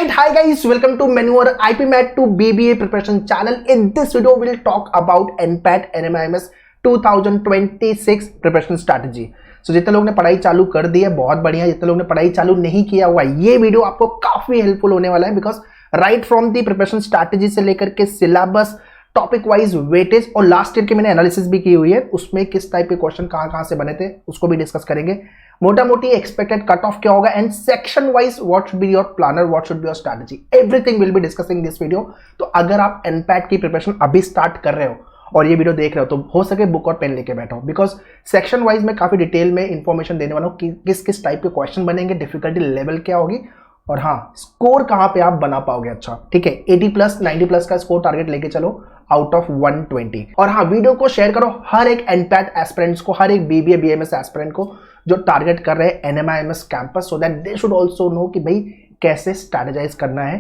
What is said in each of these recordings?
Alright, hi guys, welcome to Manure IPMAT to BBA preparation channel. In this video, we'll talk about NPAT NMIMS 2026 preparation strategy. So जितने लोग ने पढ़ाई चालू कर दी है बहुत बढ़िया, जितने लोग ने पढ़ाई चालू नहीं किया हुआ है ये वीडियो आपको काफी हेल्पफुल होने वाला है because right from the preparation strategy से लेकर के सिलेबस, टॉपिक वाइज वेटेज और लास्ट ईयर की मैंने एनालिसिस भी की हुई है, उसमें किस टाइप के क्वेश्चन कहां से बने थे उसको भी डिस्कस करेंगे। मोटा मोटी एक्सपेक्टेड कट ऑफ क्या होगा and section wise what should be your planner, what should be your strategy, everything will be discussing this video. तो अगर आप एनपैट की प्रिपरेशन अभी स्टार्ट कर रहे हो और ये वीडियो देख रहे हो तो हो सके बुक और पेन लेके बैठो बिकॉज सेक्शन वाइज में काफी डिटेल में इंफॉर्मेशन देने वाला हूँ कि किस किस टाइप के क्वेश्चन बनेंगे, डिफिकल्टी लेवल क्या होगी और हाँ स्कोर कहां पे आप बना पाओगे। अच्छा ठीक है, 80 प्लस 90 प्लस का स्कोर टारगेट लेके चलो आउट ऑफ 120। और हाँ वीडियो को शेयर करो हर एक एनपैट एस्पिरेंट्स को, हर एक बीबीए बीएमएस एस्पिरेंट को जो टारगेट कर रहे हैं NMIMS campus, so that they should also know कि भाई कैसे स्ट्रैटेजाइज करना है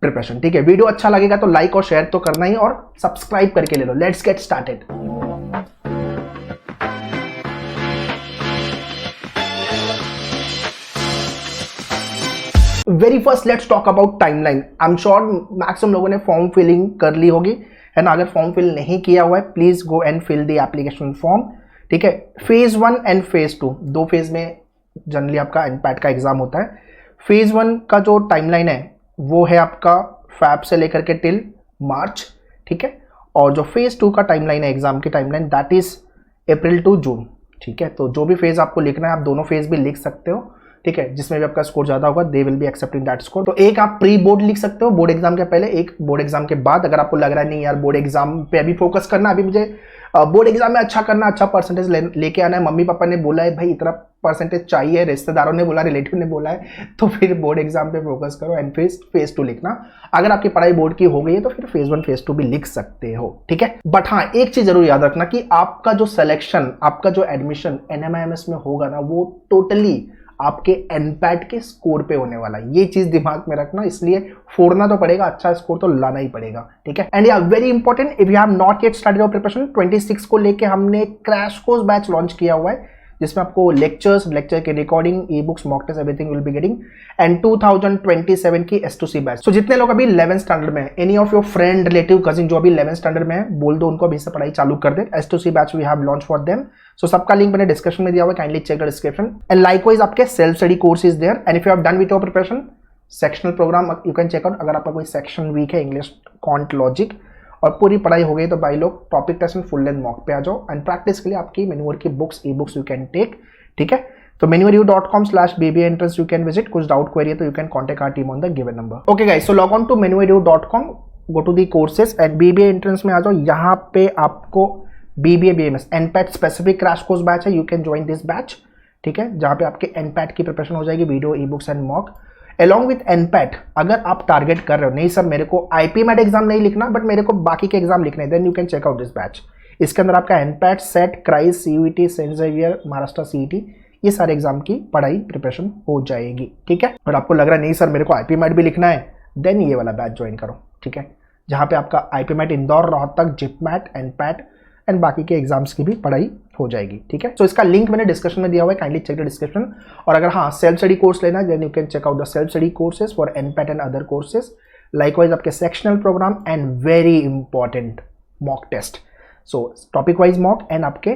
प्रिपरेशन। ठीक है, वीडियो अच्छा लगेगा तो लाइक और शेयर तो करना ही और सब्सक्राइब करके ले लो। Let's get started. Very first let's talk about timeline. I am sure maximum लोगों ने फॉर्म फिलिंग कर ली होगी है ना। अगर फॉर्म फिल नहीं किया हुआ है please go and fill the application form. ठीक है, फेज 1 एंड फेज 2 दो फेज में जनरली आपका एनपैट का एग्जाम होता है। फेज 1 का जो टाइमलाइन है वो है आपका फैब से लेकर के टिल मार्च। ठीक है, और जो फेज 2 का टाइमलाइन है एग्जाम की timeline that is April to June. ठीक है, तो जो भी फेज आपको लिखना है आप दोनों फेज भी लिख सकते हो। ठीक है, जिसमें भी आपका स्कोर ज्यादा होगा they will be accepting that score. तो एक आप प्री बोर्ड लिख सकते हो बोर्ड एग्जाम के पहले, एक बोर्ड एग्जाम के बाद। अगर आपको लग रहा है नहीं यार बोर्ड एग्जाम पे अभी फोकस करना, अभी मुझे बोर्ड एग्जाम में अच्छा करना, अच्छा परसेंटेज लेके आना है, मम्मी पापा ने बोला है भाई इतना परसेंटेज चाहिए, रिश्तेदारों ने बोला, रिलेटिव ने बोला है, तो फिर बोर्ड एग्जाम पे फोकस करो एंड फिर फेज 2 लिखना। अगर आपकी पढ़ाई बोर्ड की हो गई है तो फिर फेज 1 फेज 2 भी लिख सकते हो। ठीक है, बट हाँ एक चीज जरूर याद रखना कि आपका जो सिलेक्शन, आपका जो एडमिशन एनएमआईएमएस में होगा ना वो टोटली आपके एनपैट के स्कोर पे होने वाला है। ये चीज दिमाग में रखना, इसलिए फोड़ना तो पड़ेगा, अच्छा स्कोर तो लाना ही पड़ेगा। ठीक है, एंड या very important if you have not yet started your preparation, 26 को लेके हमने क्रैश कोर्स बैच लॉन्च किया हुआ है जिसमें आपको लेक्चर के recording, e books, mock test everything will be getting and 2027 की S2C बैच। सो जितने लोग अभी 11th स्टैंडर्ड में है, any of your friend, relative, cousin जो अभी 11th स्टैंडर्ड में है बोल दो उनको अभी से पढ़ाई चालू कर दे। S2C batch we have launch for them. So सबका लिंक मैंने डिस्क्रिप्शन में दिया हुआ है, kindly check the description. And likewise आपके self study course is there and if you have done with your preparation sectional program you can check out. अगर आपका कोई सेक्शन वीक है इंग्लिश, क्वांट, लॉजिक और पूरी पढ़ाई हो गई तो भाई लोग topic test and full length mock पे आ जाओ एंड प्रैक्टिस के लिए आपकी मेन्यूअर की books, e books you can take. ठीक है, तो manueru.com/BBA entrance you can visit। कुछ डाउट क्वेरी है तो you can contact our team on the given number। Okay guys, so log on to manueru.com, go to the courses and BBA entrance में आ जाओ। यहाँ पे आपको BBA BMS NPAT specific crash course batch है, you can join this batch। ठीक है, जहाँ पे आपके NPAT की प्रिपरेशन हो जाएगी, video, e books and mock along with NPAT। अगर आप टारगेट कर रहे हो नहीं सर मेरे को IPMAT एग्जाम नहीं लिखना बट मेरे को बाकी के एग्जाम लिखने हैं, then you can check out this batch। इसके अंदर आपका NPAT, सेट, क्राइस, CUET, Saint Xavier, Maharashtra CET ये सारे एग्जाम की पढ़ाई प्रिपरेशन हो जाएगी। ठीक है, और आपको लग रहा है नहीं सर मेरे को IPMAT भी लिखना है, देन ये वाला बैच ज्वाइन करो। ठीक है, जहाँ पे आपका IPMAT Indore, Rohtak, JIPMAT, NPAT and बाकी के एग्जाम्स की भी पढ़ाई हो जाएगी। ठीक है, तो इसका लिंक मैंने डिस्क्रिप्शन में दिया हुआ है, काइंडली चेक द डिस्क्रिप्शन। और अगर हाँ सेल्फ स्टडी कोर्स लेना है then you can check out the self study courses for NPAT and other courses. Likewise आपके sectional program and very important mock test, so topic wise mock and आपके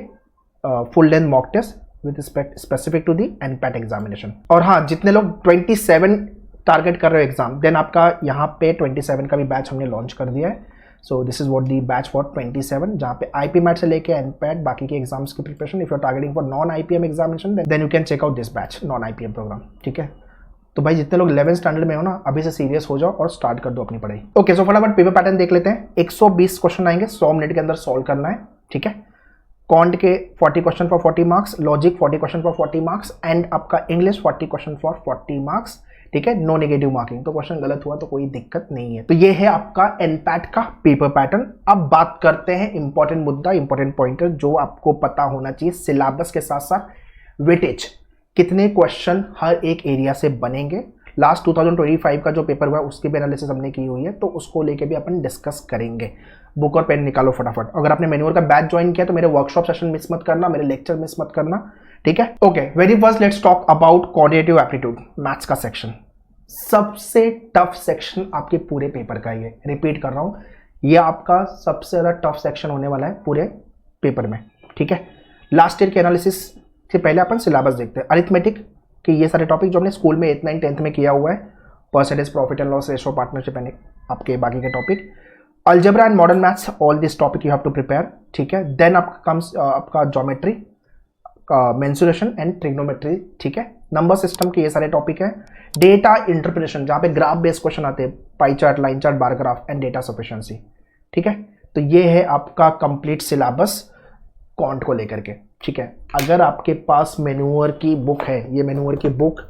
full length mock test with specific to the NPAT examination. और हाँ जितने लोग 27 target कर रहे हो exam, then आपका यहाँ पे 27 का भी बैच हमने लॉन्च कर दिया है। So this is what the batch for 27, जहाँ पे IPMAT से लेके एनपैट बाकी के एग्जाम्स की preparation. If you are targeting for non IPM examination then you can check out this batch, non IPM program. ठीक है, तो भाई जितने लोग 11th स्टैंडर्ड में हो ना अभी से सीरियस हो जाओ और स्टार्ट कर दो अपनी पढ़ाई। ओके, सो फटाफट पेपर पैटर्न देख लेते हैं। 120 क्वेश्चन आएंगे, 100 मिनट के अंदर सॉल्व करना है। ठीक है, क्वांट के 40 question for 40 marks, logic 40 question for 40 marks and आपका इंग्लिश 40 क्वेश्चन फॉर 40 मार्क्स। ठीक है, नो नेगेटिव मार्किंग, तो क्वेश्चन गलत हुआ तो कोई दिक्कत नहीं है। तो ये है आपका एनपैट का पेपर पैटर्न। अब बात करते हैं इंपॉर्टेंट मुद्दा, इंपॉर्टेंट पॉइंटर जो आपको पता होना चाहिए। सिलेबस के साथ साथ वेटेज, कितने क्वेश्चन हर एक एरिया से बनेंगे। लास्ट 2025 का जो पेपर हुआ उसकी भी एनालिसिस हमने की हुई है तो उसको लेके भी अपन डिस्कस करेंगे। बुक और पेन निकालो फटाफट। अगर आपने मेन्यूअर का बैच ज्वाइन किया तो मेरे वर्कशॉप सेशन मिस मत करना, मेरे लेक्चर मिस मत करना। ठीक है, okay, very first let's talk about quantitative aptitude, maths का सेक्शन। सबसे टफ सेक्शन आपके पूरे पेपर का ये, रिपीट कर रहा हूं, ये आपका सबसे ज्यादा टफ सेक्शन होने वाला है पूरे पेपर में, ठीक है। लास्ट ईयर के एनालिसिस से पहले अपन सिलेबस देखते हैं। अरिथमेटिक के ये सारे टॉपिक जो हमने स्कूल में 8th 9th 10th में किया हुआ है, percentage, profit and loss ratio, partnership and आपके बाकी के topic, algebra and modern maths, all this topic you have to prepare, ठीक है। देन आपका ज्योमेट्री, मेंसुरेशन एंड ट्रिग्नोमेट्री, ठीक है। नंबर सिस्टम के ये सारे टॉपिक हैं। डेटा इंटरप्रिटेशन, जहाँ पे ग्राफ बेस्ड क्वेश्चन आते हैं, pie chart, line chart, bar graph and data sufficiency, ठीक है। तो ये है आपका कंप्लीट सिलेबस क्वांट को लेकर के, ठीक है। अगर आपके पास मैन्यूअर की बुक है, ये मैन्यूअर की बुक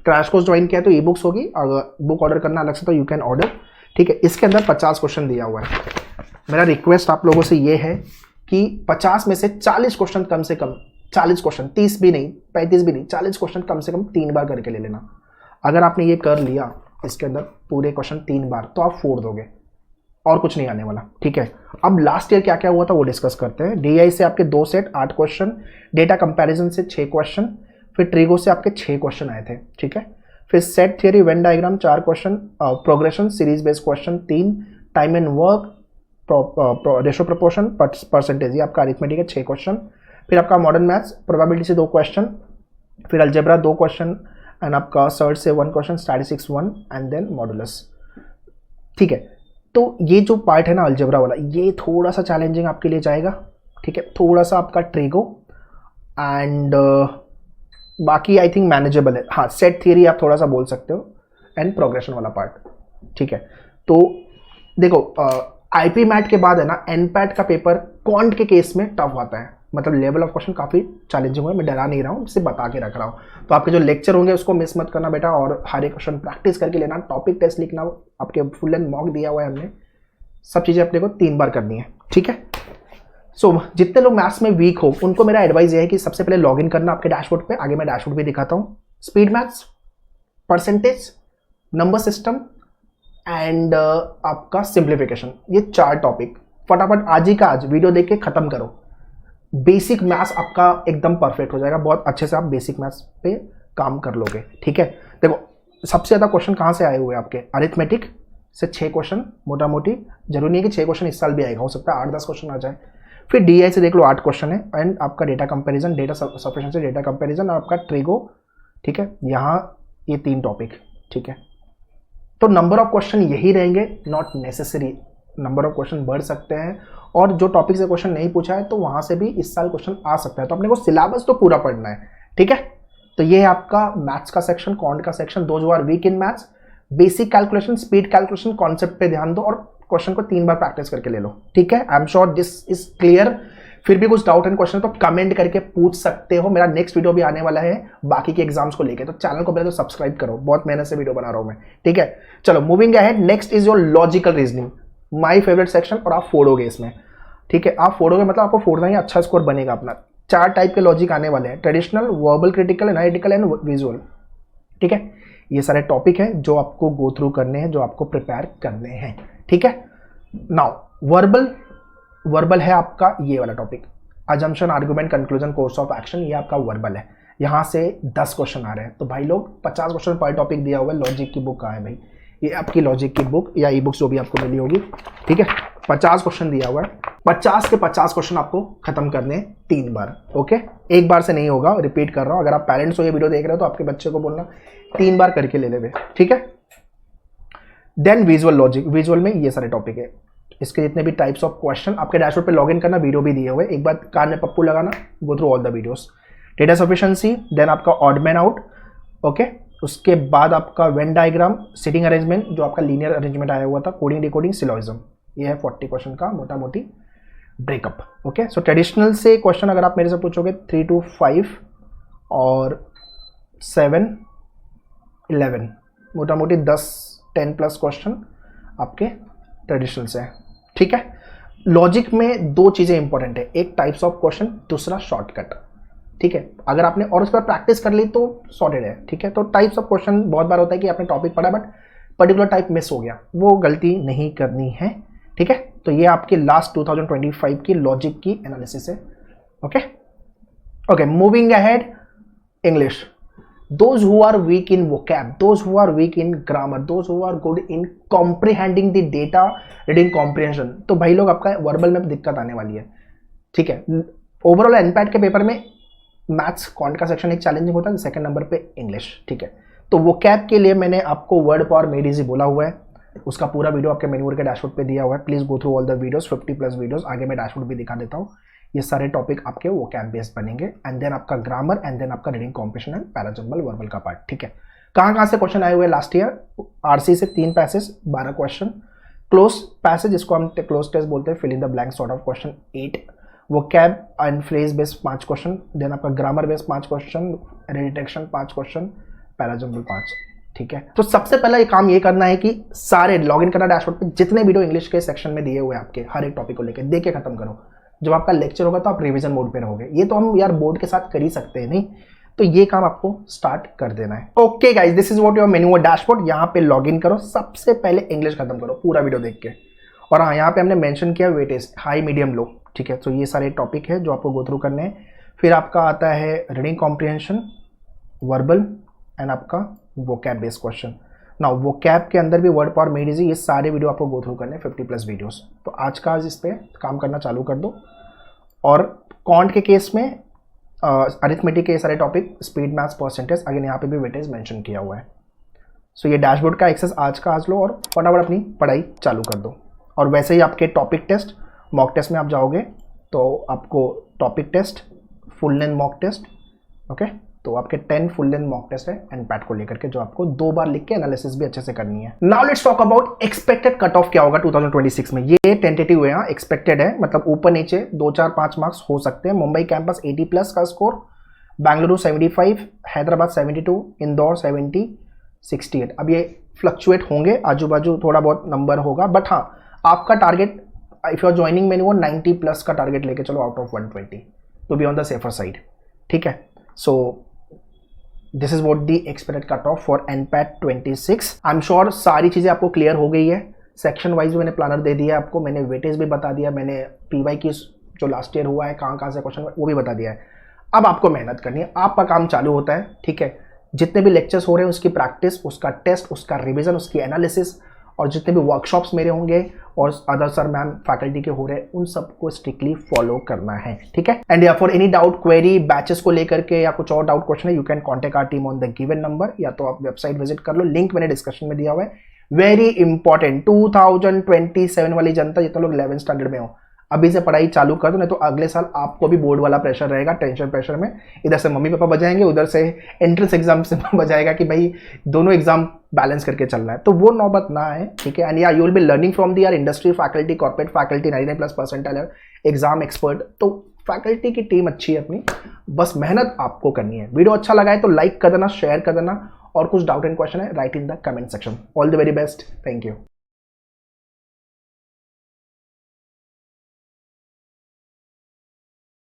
क्रैश कोर्स ज्वाइन किया है तो ई बुक्स होगी, अगर बुक ऑर्डर करना अलग से तो यू कैन ऑर्डर, ठीक है। इसके अंदर 50 क्वेश्चन दिया हुआ है। मेरा रिक्वेस्ट आप लोगों से ये है कि 50 में से 40 क्वेश्चन कम से कम, 40 क्वेश्चन, 30 भी नहीं, 35 भी नहीं, 40 क्वेश्चन कम से कम 3 बार करके ले लेना। अगर आपने ये कर लिया इसके अंदर पूरे क्वेश्चन 3 बार, तो आप फोड़ दोगे और कुछ नहीं आने वाला, ठीक है। अब लास्ट ईयर क्या क्या हुआ था वो डिस्कस करते हैं। डीआई से आपके 2 सेट 8 क्वेश्चन, डेटा कंपैरिजन से 6 क्वेश्चन, फिर ट्रिगो से आपके 6 क्वेश्चन आए थे, ठीक है। फिर set theory, Venn diagram 4 question, progression, series based question 3, time and work, ratio proportion, percentage, ये आपका अरिथमेटिक है 6 क्वेश्चन। फिर आपका मॉडर्न मैथ्स, प्रोबेबिलिटी से 2 क्वेश्चन, फिर अलजेब्रा 2 क्वेश्चन एंड आपका सर्च से 1 question, statistics 1 and then modulus, ठीक है। तो ये जो पार्ट है ना अलजेब्रा वाला, ये थोड़ा सा चैलेंजिंग आपके लिए जाएगा, ठीक है। थोड़ा सा आपका ट्रिगो एंड बाकी आई थिंक मैनेजेबल है। हाँ, सेट थियरी आप थोड़ा सा बोल सकते हो एंड प्रोग्रेशन वाला पार्ट, ठीक है। तो देखो आईपी मैट के बाद है ना एनपैट का पेपर क्वांट के केस में टफ आता है, मतलब लेवल ऑफ क्वेश्चन काफ़ी चैलेंजिंग है। मैं डरा नहीं रहा हूँ, सिर्फ बता के रख रहा हूँ। तो आपके जो लेक्चर होंगे उसको मिस मत करना बेटा, और हर एक क्वेश्चन प्रैक्टिस करके लेना, टॉपिक टेस्ट लिखना, आपके फुल लेंथ मॉक दिया हुआ है हमने, सब चीज़ें अपने को 3 बार करनी है, ठीक है। सो जितने लोग मैथ्स में वीक हो उनको मेरा एडवाइस ये है कि सबसे पहले लॉग इन करना आपके डैशबोर्ड पे, आगे मैं डैशबोर्ड भी दिखाता हूँ। Speed maths, percentage, number system and आपका सिंप्लीफिकेशन, ये 4 टॉपिक फटाफट आज ही का आज वीडियो देख के खत्म करो। बेसिक मैथ्स आपका एकदम परफेक्ट हो जाएगा, बहुत अच्छे से आप बेसिक मैथ्स पे काम कर लोगे, ठीक है। देखो सबसे ज़्यादा क्वेश्चन कहाँ से आए हुए हैं आपके, अरिथमेटिक से 6 क्वेश्चन मोटा मोटी, जरूरी नहीं है कि 6 क्वेश्चन इस साल भी आएगा, हो सकता है 8-10 क्वेश्चन आ जाए। फिर डीआई से देख लो 8 क्वेश्चन है, एंड आपका data comparison, data sufficiency, data comparison और आपका ट्रिगो, ठीक है। यहाँ ये 3 टॉपिक, ठीक है। तो नंबर ऑफ क्वेश्चन यही रहेंगे, not necessary, number of question बढ़ सकते हैं, और जो टॉपिक से क्वेश्चन नहीं पूछा है तो वहां से भी इस साल क्वेश्चन आ सकता है। तो अपने को सिलेबस तो पूरा पढ़ना है, ठीक है। तो ये है आपका मैथ्स का सेक्शन, क्वांट का section. Those who are weak in maths, basic calculation, speed calculation, concept पे ध्यान दो और क्वेश्चन को 3 बार प्रैक्टिस करके ले लो, ठीक है। आई am sure this is clear. फिर भी कुछ डाउट एंड क्वेश्चन तो कमेंट करके पूछ सकते हो। मेरा नेक्स्ट वीडियो भी आने वाला है बाकी के एग्जाम्स को लेके, तो चैनल को पहले तो सब्सक्राइब करो, बहुत मेहनत से वीडियो बना रहा हूं मैं, ठीक है। चलो moving ahead, next is your logical reasoning, my favourite section, और आप फोड़ोगे इसमें, ठीक है। आप फोड़ोगे मतलब आपको फोड़ना ही, अच्छा स्कोर बनेगा अपना। 4 टाइप के लॉजिक आने वाले हैं, traditional, verbal, critical, analytical and visual, ठीक है। ये सारे टॉपिक हैं जो आपको गो थ्रू करने हैं, जो आपको प्रिपेयर करने हैं, ठीक है। नाउ वर्बल है आपका ये वाला topic, assumption, argument, conclusion, course of action, ये आपका वर्बल है। यहाँ से 10 क्वेश्चन आ रहे हैं, तो भाई लोग 50 क्वेश्चन पर टॉपिक दिया हुआ है। लॉजिक की बुक कहाँ है भाई, ये आपकी लॉजिक की बुक या ई बुक्स जो भी आपको मिली होगी, ठीक है। 50 क्वेश्चन दिया हुआ है, 50 के 50 क्वेश्चन आपको खत्म करने 3 बार, ओके। एक बार से नहीं होगा, रिपीट कर रहा हूँ। अगर आप पेरेंट्स हो ये वीडियो देख रहे हो तो आपके बच्चे को बोलना 3 बार करके ले लेवे, ठीक है। देन विजुअल लॉजिक, विजुअल में ये सारे टॉपिक है, इसके जितने भी टाइप्स ऑफ क्वेश्चन आपके डैशबोर्ड पे लॉगिन करना, वीडियो भी दिए हुए, एक बार कान में पप्पू लगाना, go through all the videos. Data sufficiency, then आपका ऑड मैन आउट, ओके। उसके बाद आपका वेन डायग्राम, सिटिंग अरेंजमेंट जो आपका लीनियर अरेंजमेंट आया हुआ था, कोडिंग डिकोडिंग, सिलोइज्म, ये है 40 क्वेश्चन का मोटा मोटी ब्रेकअप, ओके। सो ट्रेडिशनल से क्वेश्चन अगर आप मेरे से पूछोगे 3 to 5 और 7, 11, मोटा मोटी 10 प्लस क्वेश्चन आपके ट्रेडिशनल से है, ठीक है। लॉजिक में 2 चीज़ें इंपॉर्टेंट है, एक टाइप्स ऑफ क्वेश्चन, दूसरा शॉर्टकट, ठीक है। अगर आपने और उस पर प्रैक्टिस कर ली तो सॉर्टेड है, ठीक है। तो टाइप्स ऑफ क्वेश्चन बहुत बार होता है कि आपने टॉपिक पढ़ा बट पर्टिकुलर टाइप मिस हो गया, वो गलती नहीं करनी है, ठीक है। तो ये आपकी लास्ट 2025 की लॉजिक की एनालिसिस है, okay. Moving ahead, English. those who are weak in vocab, those who are weak in grammar, those who are good in comprehending the data, reading comprehension, तो भाई लोग आपका वर्बल में दिक्कत आने वाली है, ठीक है। ओवरऑल एनपैट के पेपर में मैथ्स क्वांट का सेक्शन एक चैलेंजिंग होता है, सेकंड नंबर पे इंग्लिश, ठीक है। तो वो कैप के लिए मैंने आपको वर्ड पावर मेड इजी बोला हुआ है, उसका पूरा वीडियो आपके मेन्यूअर के डैशबोर्ड पे दिया हुआ है। Please go through all the videos, 50+ videos, आगे मैं डैशबोर्ड भी दिखा देता हूँ। ये सारे टॉपिक आपके वो कैप बेस्ड बनेंगे, एंड देन आपका ग्रामर, एंड देन आपका reading comprehension and parajumble verbal का पार्ट, ठीक है। कहाँ से क्वेश्चन आए हुए लास्ट ईयर? आरसी से 3 पैसेज 12 क्वेश्चन, क्लोज पैसेज जिसको हम क्लोज टेस्ट बोलते हैं, fill in the blank sort of question 8, vocab and phrase based 5 question, then आपका ग्रामर बेस्ड 5 क्वेश्चन, रिडिटेक्शन 5 क्वेश्चन, पैराजंबल 5, ठीक है। तो सबसे पहला ये काम ये करना है कि सारे लॉगिन करना डैशबोर्ड पे, जितने वीडियो इंग्लिश के सेक्शन में दिए हुए हैं आपके हर एक टॉपिक को लेकर देख के खत्म करो। जब आपका लेक्चर होगा तो आप रिवीजन मोड पे रहोगे। ये तो हम यार बोर्ड के साथ कर ही सकते हैं, नहीं तो ये काम आपको स्टार्ट कर देना है। Okay guys, this is what your menu dashboard. यहाँ पे लॉगिन करो, सबसे पहले इंग्लिश खत्म करो पूरा वीडियो देख के। और हाँ, यहाँ पे हमने मेंशन किया वेटेज हाई मीडियम लो, ठीक है। तो ये सारे टॉपिक है जो आपको गो थ्रू करने हैं। फिर आपका आता है रीडिंग कॉम्प्रिहेंशन, वर्बल एंड आपका vocab based question. Now vocab के अंदर भी वर्ड पावर मेड इजी, ये सारे वीडियो आपको गो थ्रू करने हैं, 50+ वीडियोस। तो आज का इस पे काम करना चालू कर दो। और कॉन्ट के केस में अरिथमेटिक के सारे topic, speed, maths, percentage, again यहाँ पे भी वेटेज मेंशन किया हुआ है। सो ये डैशबोर्ड का एक्सेस आज का आज लो और फटाफट अपनी पढ़ाई चालू कर दो। और वैसे ही आपके टॉपिक टेस्ट, मॉक टेस्ट में आप जाओगे तो आपको topic test, full length mock test, okay. तो आपके 10 फुल लेंथ मॉक टेस्ट है एनपैट को लेकर के, जो आपको 2 बार लिख के एनालिसिस भी अच्छे से करनी है। Now let's talk about expected cut off क्या होगा 2026 में। ये टेंटेटिव है, एक्सपेक्टेड है, मतलब ऊपर नीचे 2, 4, 5 मार्क्स हो सकते हैं। मुंबई कैंपस 80+ का स्कोर, बेंगलुरु 75, हैदराबाद 72, इंदौर 70, 68। अब ये फ्लक्चुएट होंगे, आजू बाजू थोड़ा बहुत नंबर होगा, बट हाँ आपका target if you are joining मेन्यू 90+ का टारगेट लेके चलो out of 120 to be on the safer side, ठीक है। So this is what the expected cut off for NPAT 26। I am sure सारी चीज़ें आपको क्लियर हो गई है। सेक्शन वाइज मैंने प्लानर दे दिया आपको, मैंने वेटेज भी बता दिया, मैंने पीवाई की जो लास्ट ईयर हुआ है कहाँ से क्वेश्चन वो भी बता दिया है। अब आपको मेहनत करनी है, आपका काम चालू होता है, ठीक है। जितने भी लेक्चर्स हो रहे हैं उसकी प्रैक्टिस, उसका टेस्ट, उसका रिविजन, उसकी एनालिसिस, और जितने भी वर्कशॉप्स मेरे होंगे और अदर सर मैम फैकल्टी के हो रहे हैं उन सबको स्ट्रिक्टली फॉलो करना है, ठीक है। एंड या for any doubt, query, batches को लेकर के या कुछ और डाउट क्वेश्चन है, you can contact our team on the given number, या तो आप वेबसाइट विजिट कर लो, लिंक मैंने डिस्क्रिप्शन में दिया हुआ है। वेरी इंपॉर्टेंट, 2027 वाली जनता, जितने लोग 11th स्टैंडर्ड में हो, अभी से पढ़ाई चालू कर दो, नहीं तो अगले साल आपको भी बोर्ड वाला प्रेशर रहेगा, टेंशन प्रेशर में इधर से मम्मी पापा बजाएंगे, उधर से एंट्रेंस एग्जाम से बजाएगा कि भाई दोनों एग्जाम बैलेंस करके चलना है। तो वो नौबत ना है, ठीक है। एंड या you will be learning from the our industry faculty, corporate faculty, 99+ percentile, exam expert. तो फैकल्टी की टीम अच्छी है अपनी, बस मेहनत आपको करनी है। वीडियो अच्छा लगा है तो लाइक कर देना, शेयर कर देना, और कुछ डाउट एंड क्वेश्चन है right in the comment section. All the very best, thank you.